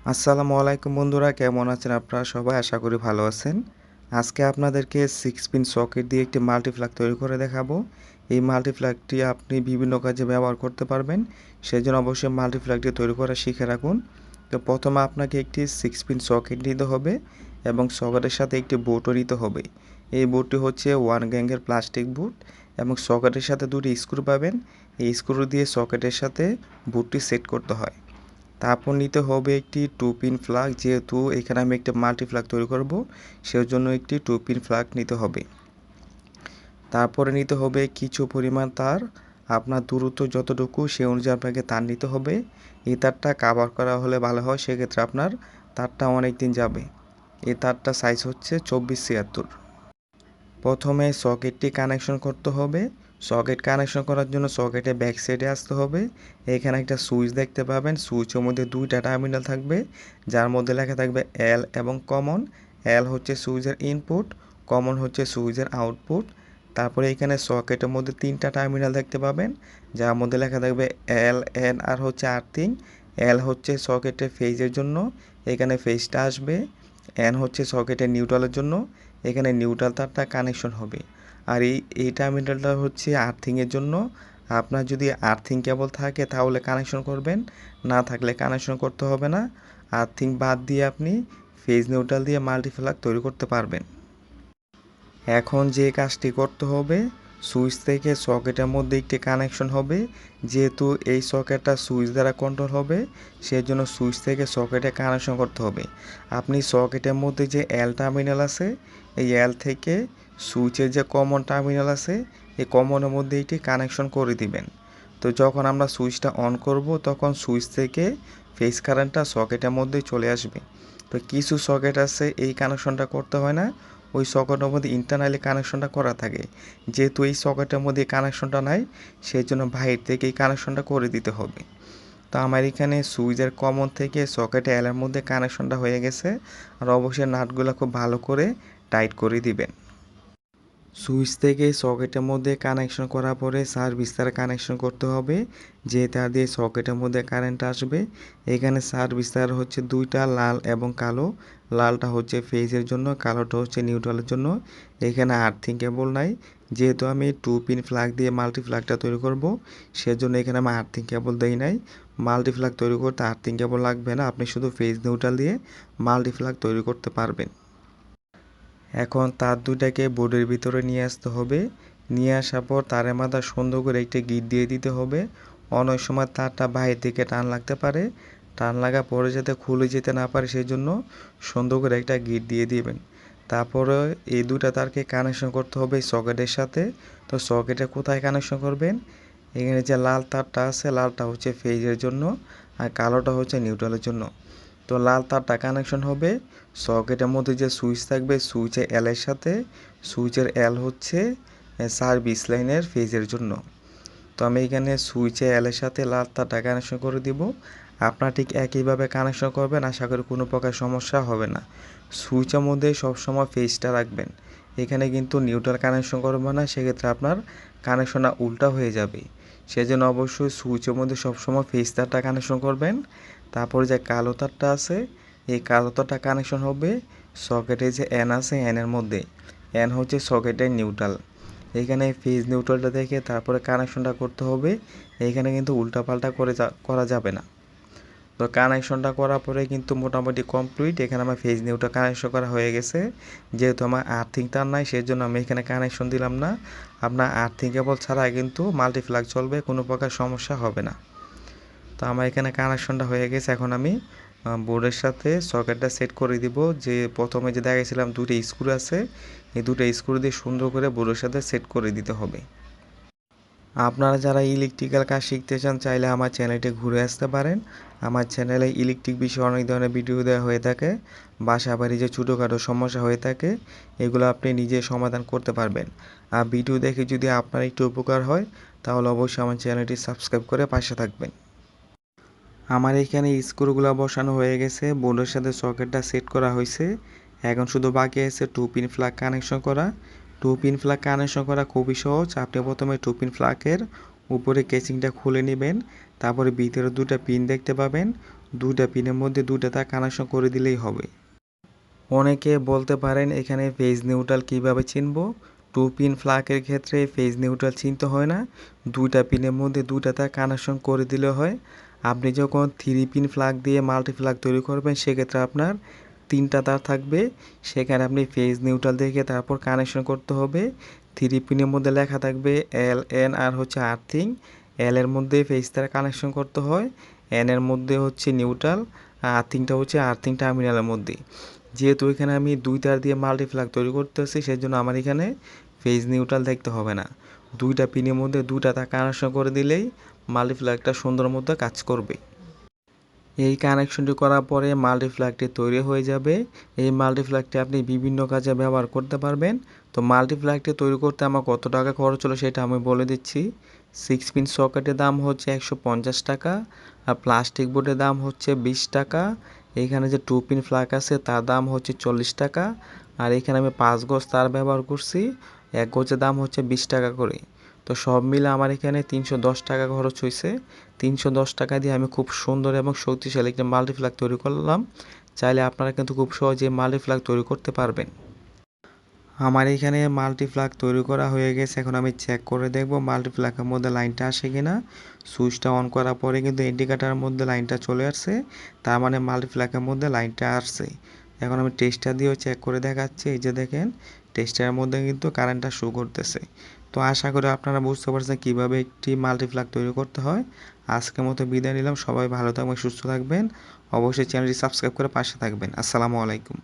আসসালামু আলাইকুম বন্ধুরা, কেমন আছেন আপনারা সবাই? আশা করি ভালো আছেন। আজকে আপনাদেরকে 6 পিন সকেট দিয়ে একটি মাল্টিপ্লাগ তৈরি করে দেখাবো। এই মাল্টিপ্লাগটি আপনি বিভিন্ন কাজে ব্যবহার করতে পারবেন। সেজন্য অবশ্যই মাল্টিপ্লাগটি তৈরি করা শিখে রাখুন। তো প্রথমে আপনাকে একটি 6 পিন সকেট নিতে হবে এবং সকেটের সাথে একটি বোর্ডও নিতে হবে। এই বোর্ডটি হচ্ছে 1 গ্যাংয়ের প্লাস্টিক বোর্ড এবং সকেটের সাথে দুটি স্ক্রু পাবেন। এই স্ক্রু দিয়ে সকেটের সাথে বোর্ডটি সেট করতে হয়। তারপর নিতে হবে একটি 2 পিন প্লাগ, যেহেতু এখানে আমি একটা মাল্টি প্লাগ তৈরি করব সেজন্য একটি 2 পিন প্লাগ নিতে হবে। তারপরে নিতে হবে কিছু পরিমাণ তার। আপনার দূরত্ব যতটুকু সে অনুযায়ী আপনাকে তার নিতে হবে। এই তারটা কাভার করা হলে ভালো হয়, সেক্ষেত্রে আপনার তারটা অনেক দিন যাবে। এই তারটা সাইজ হচ্ছে 2476। প্রথমে সকেটটি কানেকশন করতে হবে। সকেট কানেকশন করার জন্য সকেটের ব্যাক সাইডে আসতে হবে। এখানে একটা সুইচ দেখতে পাবেন। সুইচের মধ্যে দুইটা টার্মিনাল থাকবে, যার মধ্যে লেখা থাকবে এল এবং কমন। এল হচ্ছে সুইচের ইনপুট, কমন হচ্ছে সুইচের আউটপুট। তারপরে এখানে সকেটের মধ্যে তিনটা টার্মিনাল দেখতে পাবেন, যার মধ্যে লেখা থাকবে এল, এন আর হচ্ছে আর্থিং। এল হচ্ছে সকেটের ফেজের জন্য, এখানে ফেজটা আসবে। এন হচ্ছে সকেটের নিউট্রালের জন্য, এখানে নিউট্রাল তারটা কানেকশন হবে। আর এই টার্মিনালটা হচ্ছে আর্থিংয়ের জন্য। আপনার যদি আর্থিং কেবল থাকে তাহলে কানেকশন করবেন, না থাকলে কানেকশন করতে হবে না। আর্থিং বাদ দিয়ে আপনি ফেজ নিউট্রাল দিয়ে মাল্টিপ্লাগ তৈরি করতে পারবেন। এখন যে কাজটি করতে হবে, সুইচ থেকে সকেটের মধ্যে একটি কানেকশন হবে। যেহেতু এই সকেটটা সুইচ দ্বারা কন্ট্রোল হবে, সেজন্য সুইচ থেকে সকেটে কানেকশন করতে হবে। আপনি সকেটের মধ্যে যে এল টার্মিনাল আছে, এই এল থেকে সুইচের যে কমন টার্মিনাল আছে, এই কমনের মধ্যে একটি কানেকশন করে দিবেন। তো যখন আমরা সুইচটা অন করব, তখন সুইচ থেকে ফেজ কারেন্টটা সকেটের মধ্যে চলে আসবে। তো কিছু সকেট আছে এই কানেকশনটা করতে হয় না, ওই সকেটের মধ্যে ইন্টারনালি কানেকশনটা করা থাকে। যেহেতু এই সকেটের মধ্যে কানেকশনটা নাই, সেই জন্য বাইরে থেকে এই কানেকশনটা করে দিতে হবে। তো আমার এখানে সুইচের কমন থেকে সকেটে এলের মধ্যে কানেকশনটা হয়ে গেছে। আর অবশ্যই নাটগুলো খুব ভালো করে টাইট করে দিবেন। সুইচ থেকে সকেটের মধ্যে কানেকশন করার পরে সার্ভিস তার কানেকশন করতে হবে, যে তার দিয়ে সকেটের মধ্যে কারেন্ট আসবে। এখানে সার্ভিস তার হচ্ছে দুইটা, লাল এবং কালো। লালটা হচ্ছে ফেজের জন্য, কালোটা হচ্ছে নিউট্রালের জন্য। এখানে আর্থিং কেবল নাই, যেহেতু আমি 2 পিন প্লাগ দিয়ে মাল্টি প্লাগটা তৈরি করব, সেজন্য এখানে আমি আর্থিং কেবল দেই নাই। মাল্টি প্লাগ তৈরি করতে আর্থিং কেবল লাগবে না, আপনি শুধু ফেজ নিউট্রাল দিয়ে মাল্টি প্লাগ তৈরি করতে পারবেন। এখন তার দুটাকে বোর্ডের ভিতরে নিয়ে আসতে হবে। নিয়ে আসার পর তারের মাথা সুন্দর করে একটা গিট দিয়ে দিতে হবে। অনেক সময় তারটা বাইরে থেকে টান লাগতে পারে, টান লাগা পরে যাতে খুলে যেতে না পারে সেই জন্য সুন্দর করে একটা গিট দিয়ে দিবেন। তারপরে এই দুটা তারকে কানেকশন করতে হবে সকেটের সাথে। তো সকেটে কোথায় কানেকশন করবেন? এখানে যে লাল তারটা আছে, লালটা হচ্ছে ফেজের জন্য আর কালোটা হচ্ছে নিউট্রালের জন্য। তো লাল তারটা কানেকশন হবে সকেটের মধ্যে যে সুইচ থাকবে, সুইচের এল এর সাথে। সুইচের এল হচ্ছে সার্ভিস লাইনের ফেজের জন্য। তো আমি এখানে সুইচে এল এর সাথে লাল তারটা কানেকশন করে দিব। আপনারা ঠিক একইভাবে কানেকশন করবেন, আশা করি কোনো প্রকার সমস্যা হবে না। সুইচের মধ্যে সবসময় ফেজটা রাখবেন, এখানে কিন্তু নিউট্রাল কানেকশন করবেন না, সেক্ষেত্রে আপনার কানেকশনটা উল্টা হয়ে যাবে। সেজন্য অবশ্যই সুইচের মধ্যে সবসময় ফেজ তারটা কানেকশন করবেন। তারপরে যে কালো তারটা আছে, এই কালো তারটা কানেকশন হবে সকেটে যে এন আছে, এনের মধ্যে। এন হচ্ছে সকেটের নিউট্রাল। এখানে ফেজ নিউট্রালটা দেখে তারপরে কানেকশনটা করতে হবে। এখানে কিন্তু উল্টাপাল্টা করা যাবে না। তো কানেকশনটা করার পরে কিন্তু মোটামুটি কমপ্লিট। এখানে আমার ফেজ নিউট্রাল কানেকশন করা হয়ে গেছে। যেহেতু আমার আর্থিং তার নাই, সেই জন্য আমি এখানে কানেকশন দিলাম না। আপনার আর্থিং কেবল ছাড়া কিন্তু মাল্টিপ্লাগ চলবে, কোনো প্রকার সমস্যা হবে না। তো আমার এখানে কানেকশনটা হয়ে গেছে। এখন আমি বোর্ডের সাথে সকেটটা সেট করে দিব। যে প্রথমে যে দেখাইছিলাম দুটো স্ক্রু আছে, এই দুটো স্ক্রু দিয়ে সুন্দর করে বোর্ডের সাথে সেট করে দিতে হবে। আপনারা যারা ইলেকট্রিক্যাল কাজ শিখতে চান, চাইলে আমার চ্যানেলটি ঘুরে আসতে পারেন। আমার চ্যানেলে ইলেকট্রিক বিষয়ে অনেক ধরনের ভিডিও দেওয়া হয়ে থাকে। বাসা বাড়ি যে ছোটোখাটো সমস্যা হয়ে থাকে, এগুলো আপনি নিজে সমাধান করতে পারবেন। আর ভিডিও দেখে যদি আপনার একটু উপকার হয়, তাহলে অবশ্যই আমার চ্যানেলটি সাবস্ক্রাইব করে পাশে থাকবেন। আমার এখানে স্ক্রুগুলো বসানো হয়ে গেছে, বোর্ডের সাথে সকেটটা সেট করা হয়েছে। এখন শুধু বাকি আছে 2 পিন প্লাগ কানেকশন করা। 2 পিন প্লাগ কানেকশন করা খুবই সহজ। আপনি প্রথমে 2 পিন প্লাগের উপরে কেসিংটা খুলে নেবেন। তারপরে ভিতরে দুটো পিন দেখতে পাবেন, দুইটা পিনের মধ্যে দুইটা তার কানেকশন করে দিলেই হবে। অনেকে বলতে পারেন এখানে ফেজ নিউট্রাল কিভাবে চিনব। টু পিন প্লাগের ক্ষেত্রে ফেজ নিউট্রাল চিনতে হয় না, দুইটা পিনের মধ্যে দুইটা তার কানেকশন করে দিলে হয়। আপনি যখন থ্রি পিন প্লাগ দিয়ে মাল্টি প্লাগ তৈরি করবেন সেক্ষেত্রে আপনার তিনটা তার থাকবে, সেখানে আপনি ফেজ নিউট্রাল দেখে তারপর কানেকশন করতে হবে। থ্রি পিনের মধ্যে লেখা থাকবে এল এন আর হচ্ছে আর্থিং। এল এর মধ্যে ফেজ তার কানেকশন করতে হয়, এন এর মধ্যে হচ্ছে নিউট্রাল, আর আর্থিংটা হচ্ছে আর্থিং টার্মিনালের মধ্যে। যেহেতু এখানে আমি দুই তার দিয়ে মাল্টি প্লাগ তৈরি করতেছি সেজন্য আমার এখানে ফেজ নিউট্রাল দেখতে হবে না, দুইটা পিনের মধ্যে দুইটা তার কানেকশন করে দিলেই মাল্টি প্লাগটা সুন্দর মতো কাজ করবে। এই কানেকশনটি করার পরে মাল্টি প্লাগটি তৈরি হয়ে যাবে। এই মাল্টি প্লাগটি আপনি বিভিন্ন কাজে ব্যবহার করতে পারবেন। তো মাল্টি প্লাগটি তৈরি করতে আমার কত টাকা খরচ হলো সেটা আমি বলে দিচ্ছি। 6 পিন সকেটের দাম হচ্ছে 150 টাকা, আর প্লাস্টিক বোর্ডের দাম হচ্ছে 20 টাকা। এখানে যে 2 পিন প্লাগ আছে তার দাম হচ্ছে 40 টাকা, আর এখানে আমি 5 গজ তার ব্যবহার করছি, এক গজের দাম হচ্ছে 20 টাকা করে। তো সব মিলে আমার এখানে 310 টাকা খরচ হয়েছে। 310 টাকা দিয়ে আমি খুব সুন্দর এবং শক্তিশালী একটা মাল্টি প্লাগ তৈরি করলাম। চাইলে আপনারা কিন্তু খুব সহজে মাল্টি প্লাগ তৈরি করতে পারবেন। আমার এখানে মাল্টি প্লাগ তৈরি করা হয়ে গেছে, এখন আমি চেক করে দেখব মাল্টি প্লাগের মধ্যে লাইনটা আসে কিনা। সুইচটা অন করার পরে কিন্তু ইন্ডিকেটারের মধ্যে লাইনটা চলে আসছে, তার মানে মাল্টি প্লাগের মধ্যে লাইনটা আসছে। এখন আমি টেস্টার দিয়েও চেক করে দেখাচ্ছি, এই যে দেখেন টেস্টারের মধ্যে কিন্তু কারেন্টটা শো করতেছে। তো আশা করি আপনারা বুঝতে পারছেন কীভাবে একটি মাল্টি প্লাগ তৈরি করতে হয়। আজকের মতো বিদায় নিলাম, সবাই ভালো থাকবেন, সুস্থ থাকবেন, অবশ্যই চ্যানেলটি সাবস্ক্রাইব করে পাশে থাকবেন। আসসালামু আলাইকুম।